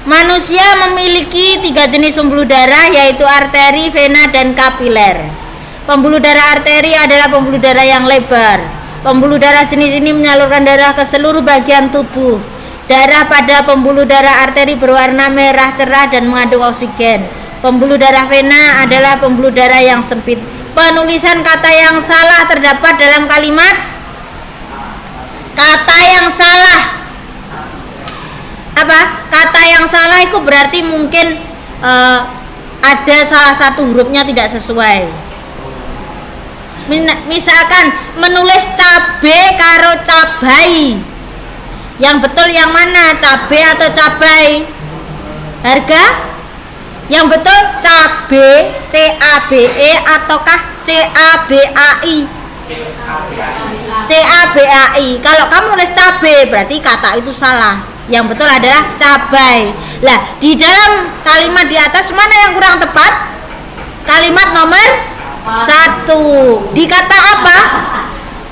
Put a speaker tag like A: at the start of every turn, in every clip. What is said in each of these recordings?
A: Manusia memiliki 3 jenis pembuluh darah, yaitu arteri, vena, dan kapiler. Pembuluh darah arteri adalah pembuluh darah yang lebar. Pembuluh darah jenis ini menyalurkan darah ke seluruh bagian tubuh. Darah pada pembuluh darah arteri berwarna merah cerah dan mengandung oksigen. Pembuluh darah vena adalah pembuluh darah yang sempit. Penulisan kata yang salah terdapat dalam kalimat. Kata yang salah apa? Kata yang salah itu berarti mungkin ada salah satu hurufnya tidak sesuai. Misalkan menulis cabe karo cabai, yang betul yang mana, cabe atau cabai? Harga yang betul cabe, CABE ataukah CABAI? CABAI. Kalau kamu nulis cabe berarti kata itu salah. Yang betul adalah cabai. Lah, di dalam kalimat di atas mana yang kurang tepat? Kalimat nomor 1. Di kata apa?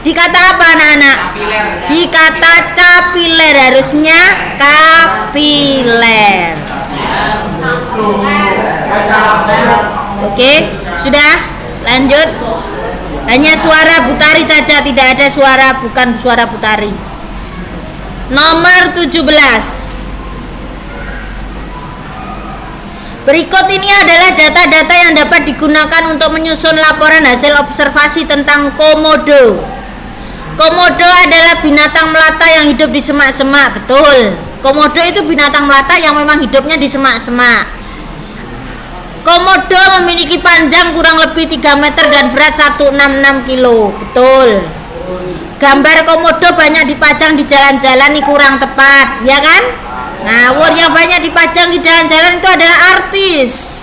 A: Di kata apa anak-anak? Di kata capiler, harusnya kapiler. Oke, sudah? Lanjut. Hanya suara Butari saja, tidak ada suara, bukan suara Butari. Nomor 17. Berikut ini adalah data-data yang dapat digunakan untuk menyusun laporan hasil observasi tentang komodo. Komodo adalah binatang melata yang hidup di semak-semak. Betul. Komodo itu binatang melata yang memang hidupnya di semak-semak. Komodo memiliki panjang kurang lebih 3 meter dan berat 166 kilo. Betul. Gambar komodo banyak dipajang di jalan-jalan, ini kurang tepat, ya kan? Ngawur, yang banyak dipajang di jalan-jalan itu adalah artis.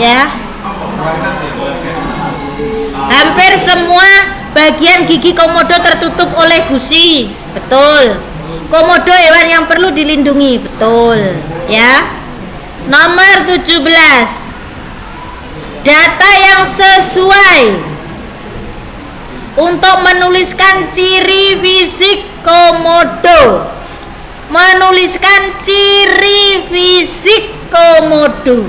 A: Ya. Hampir semua bagian gigi komodo tertutup oleh gusi. Betul. Komodo hewan yang perlu dilindungi. Betul. Ya. Nomor 17. Data yang sesuai untuk menuliskan ciri fisik komodo. Menuliskan ciri fisik komodo.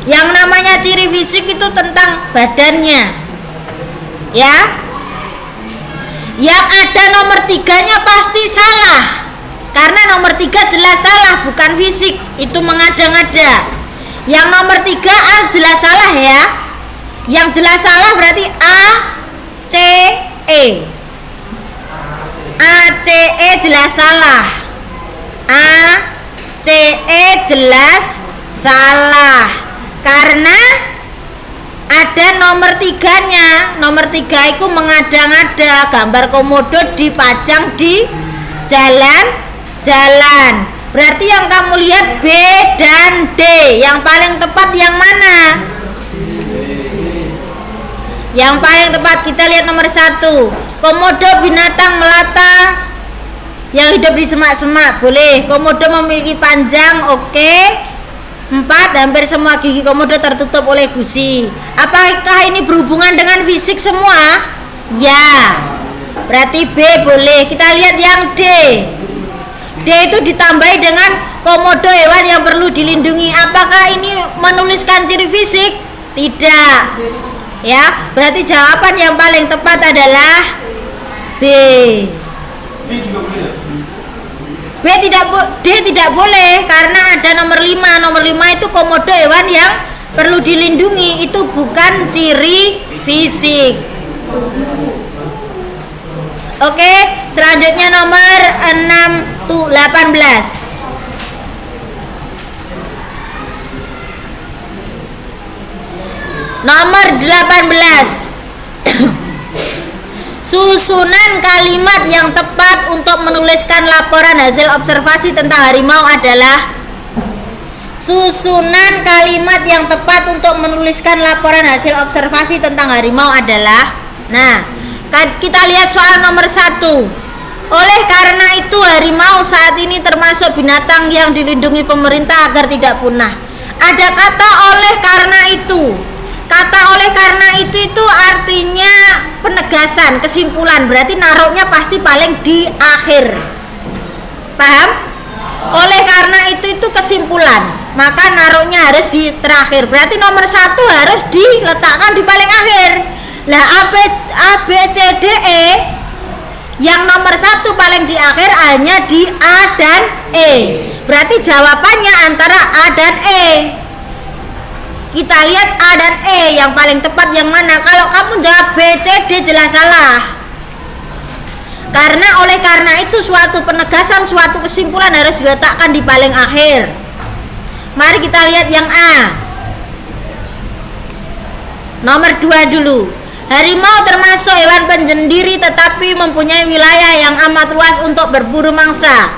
A: Yang namanya ciri fisik itu tentang badannya, ya. Yang ada nomor 3-nya pasti salah, karena nomor 3 jelas salah, bukan fisik, itu mengada-ngada. Yang nomor 3A jelas salah, ya. Yang jelas salah berarti ACE. ACE jelas salah. ACE jelas salah. Karena ada nomor 3-nya. Nomor 3 itu mengada-ngada, gambar komodo dipajang di jalan-jalan. Berarti yang kamu lihat B dan D. Yang paling tepat yang mana? Yang paling tepat kita lihat nomor 1. Komodo binatang melata yang hidup di semak-semak. Boleh. Komodo memiliki panjang, oke. 4. Hampir semua gigi komodo tertutup oleh gusi. Apakah ini berhubungan dengan fisik semua? Ya. Berarti B boleh. Kita lihat yang D. D itu ditambahi dengan komodo hewan yang perlu dilindungi. Apakah ini menuliskan ciri fisik? Tidak. Ya, berarti jawaban yang paling tepat adalah B. B D tidak boleh karena ada nomor 5. Nomor 5 itu komodo hewan yang perlu dilindungi, itu bukan ciri fisik. Oke, selanjutnya nomor 18. Nomor 18. Susunan kalimat yang tepat untuk menuliskan laporan hasil observasi tentang harimau adalah. Susunan kalimat yang tepat untuk menuliskan laporan hasil observasi tentang harimau adalah. Nah, kita lihat soal nomor 1. Oleh karena itu harimau saat ini termasuk binatang yang dilindungi pemerintah agar tidak punah. Ada kata oleh karena itu. Kata oleh karena itu artinya penegasan, kesimpulan. Berarti naruhnya pasti paling di akhir. Paham? Oleh karena itu kesimpulan, maka naruhnya harus di terakhir. Berarti nomor 1 harus diletakkan di paling akhir. Lah A, B, C, D, E yang nomor 1 paling di akhir hanya di A dan E. Berarti jawabannya antara A dan E. Kita lihat A dan E yang paling tepat yang mana. Kalau kamu jawab B, C, D jelas salah. Oleh karena itu suatu penegasan, suatu kesimpulan harus diletakkan di paling akhir. Mari kita lihat yang A. Nomor 2 dulu. Harimau termasuk hewan penjendiri tetapi mempunyai wilayah yang amat luas untuk berburu mangsa.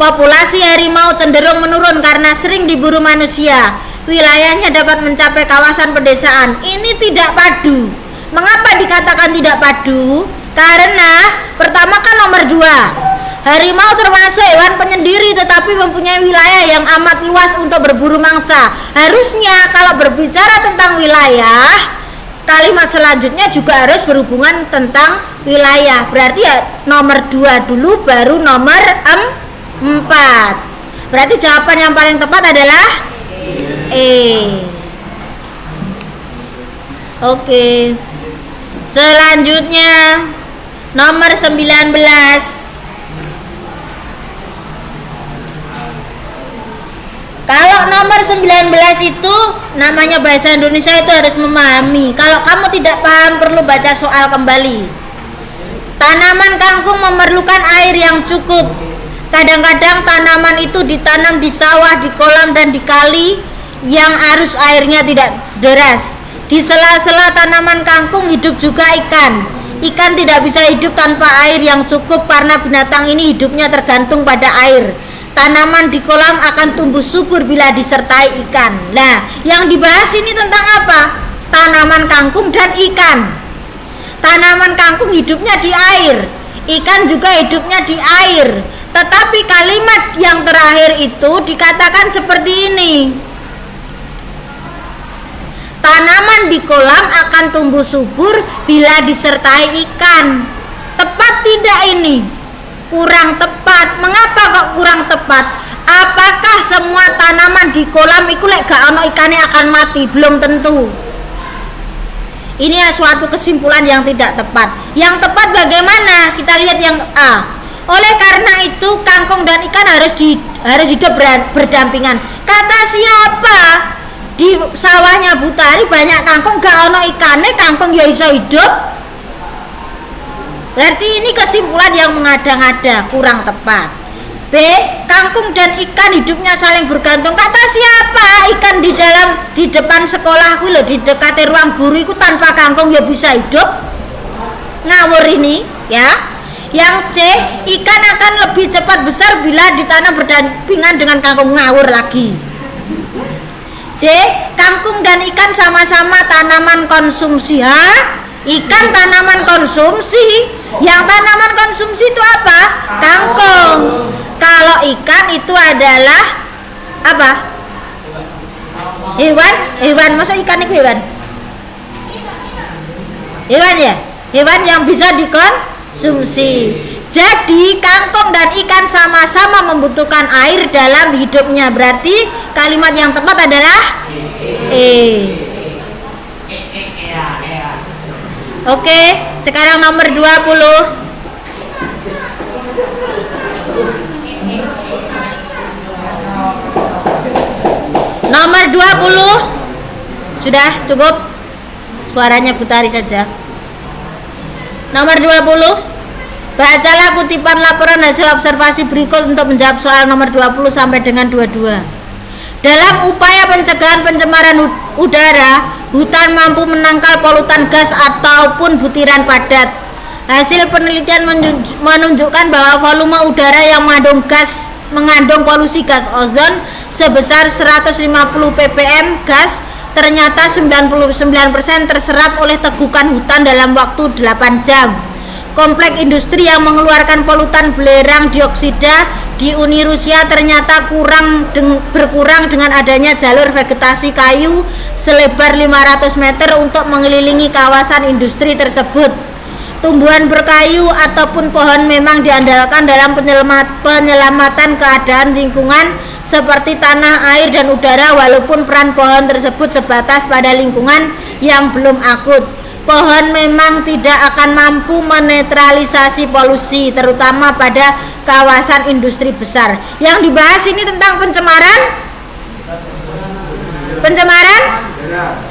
A: Populasi harimau cenderung menurun karena sering diburu manusia. Wilayahnya dapat mencapai kawasan pedesaan. Ini tidak padu. Mengapa dikatakan tidak padu? Karena pertama kan nomor 2, harimau termasuk hewan penyendiri tetapi mempunyai wilayah yang amat luas untuk berburu mangsa. Harusnya kalau berbicara tentang wilayah, kalimat selanjutnya juga harus berhubungan tentang wilayah. Berarti ya nomor 2 dulu baru nomor 4. Berarti jawaban yang paling tepat adalah E. Oke. Selanjutnya nomor 19. Kalau nomor 19 itu namanya bahasa Indonesia itu harus memahami. Kalau kamu tidak paham perlu baca soal kembali. Tanaman kangkung memerlukan air yang cukup. Kadang-kadang tanaman itu ditanam di sawah, di kolam dan di kali yang arus airnya tidak deras. Di sela-sela tanaman kangkung hidup juga ikan. Ikan tidak bisa hidup tanpa air yang cukup karena binatang ini hidupnya tergantung pada air. Tanaman di kolam akan tumbuh subur bila disertai ikan. Nah, yang dibahas ini tentang apa? Tanaman kangkung dan ikan. Tanaman kangkung hidupnya di air, ikan juga hidupnya di air. Tetapi kalimat yang terakhir itu dikatakan seperti ini. Tanaman di kolam akan tumbuh subur bila disertai ikan. Tepat tidak ini? Kurang tepat. Mengapa kok kurang tepat? Apakah semua tanaman di kolam itu lek gak ono ikannya akan mati? Belum tentu. Ini suatu kesimpulan yang tidak tepat. Yang tepat bagaimana? Kita lihat yang A. Oleh karena itu kangkung dan ikan harus hidup berdampingan. Kata siapa? Di sawahnya Butari banyak kangkung, gak ono ikannya, kangkung ya iso hidup. Berarti ini kesimpulan yang mengada-ngada, kurang tepat. B. Kangkung dan ikan hidupnya saling bergantung. Kata siapa? Ikan di depan sekolahku loh, di dekat ruang guru itu tanpa kangkung ya bisa hidup. Ngawur ini ya. Yang C. Ikan akan lebih cepat besar bila ditanam berdampingan dengan kangkung. Ngawur lagi. D. Kangkung dan ikan sama-sama tanaman konsumsi. Ikan tanaman konsumsi. Yang tanaman konsumsi itu apa? Kangkung. Kalau ikan itu adalah apa? Hewan. Masa ikan itu hewan? Hewan ya? Hewan yang bisa dikonsumsi. Jadi kangkung dan ikan sama-sama membutuhkan air dalam hidupnya. Berarti kalimat yang tepat adalah E. Oke, sekarang nomor 20. Nomor 20. Sudah cukup? Suaranya Butari saja. Nomor 20. Bacalah kutipan laporan hasil observasi berikut untuk menjawab soal nomor 20 sampai dengan 22. Dalam upaya pencegahan pencemaran udara, hutan mampu menangkal polutan gas ataupun butiran padat. Hasil penelitian menunjukkan bahwa volume udara yang mengandung polusi gas ozon sebesar 150 ppm gas ternyata 99% terserap oleh tegukan hutan dalam waktu 8 jam. Kompleks industri yang mengeluarkan polutan belerang dioksida di Uni Rusia ternyata berkurang dengan adanya jalur vegetasi kayu selebar 500 meter untuk mengelilingi kawasan industri tersebut. Tumbuhan berkayu ataupun pohon memang diandalkan dalam penyelamatan keadaan lingkungan seperti tanah, air, dan udara, walaupun peran pohon tersebut sebatas pada lingkungan yang belum akut. Pohon memang tidak akan mampu menetralisasi polusi, terutama pada kawasan industri besar. Yang dibahas ini tentang pencemaran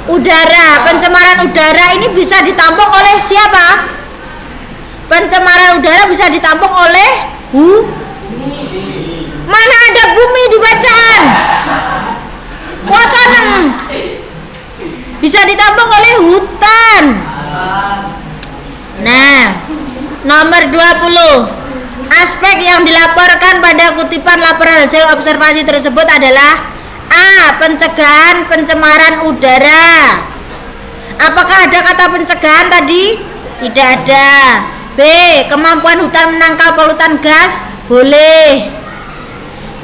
A: udara. Pencemaran udara ini bisa ditampung oleh siapa? Pencemaran udara bisa ditampung oleh mana ada bumi di bacaan? Wacanem. Bisa ditampung oleh hutan. Nah, nomor 20. Aspek yang dilaporkan pada kutipan laporan hasil observasi tersebut adalah A. Pencegahan pencemaran udara. Apakah ada kata pencegahan tadi? Tidak ada. B. Kemampuan hutan menangkal polutan gas? Boleh.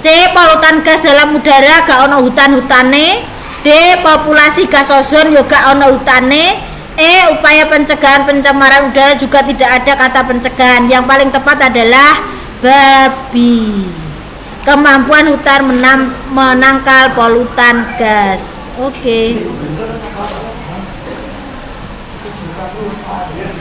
A: C. Polutan gas dalam udara gak ono hutan-hutane. D. Populasi gas ozon yo gak ono hutane. E. Upaya pencegahan pencemaran udara juga tidak ada kata pencegahan. Yang paling tepat adalah babi. Kemampuan hutan menangkal polutan gas. Oke.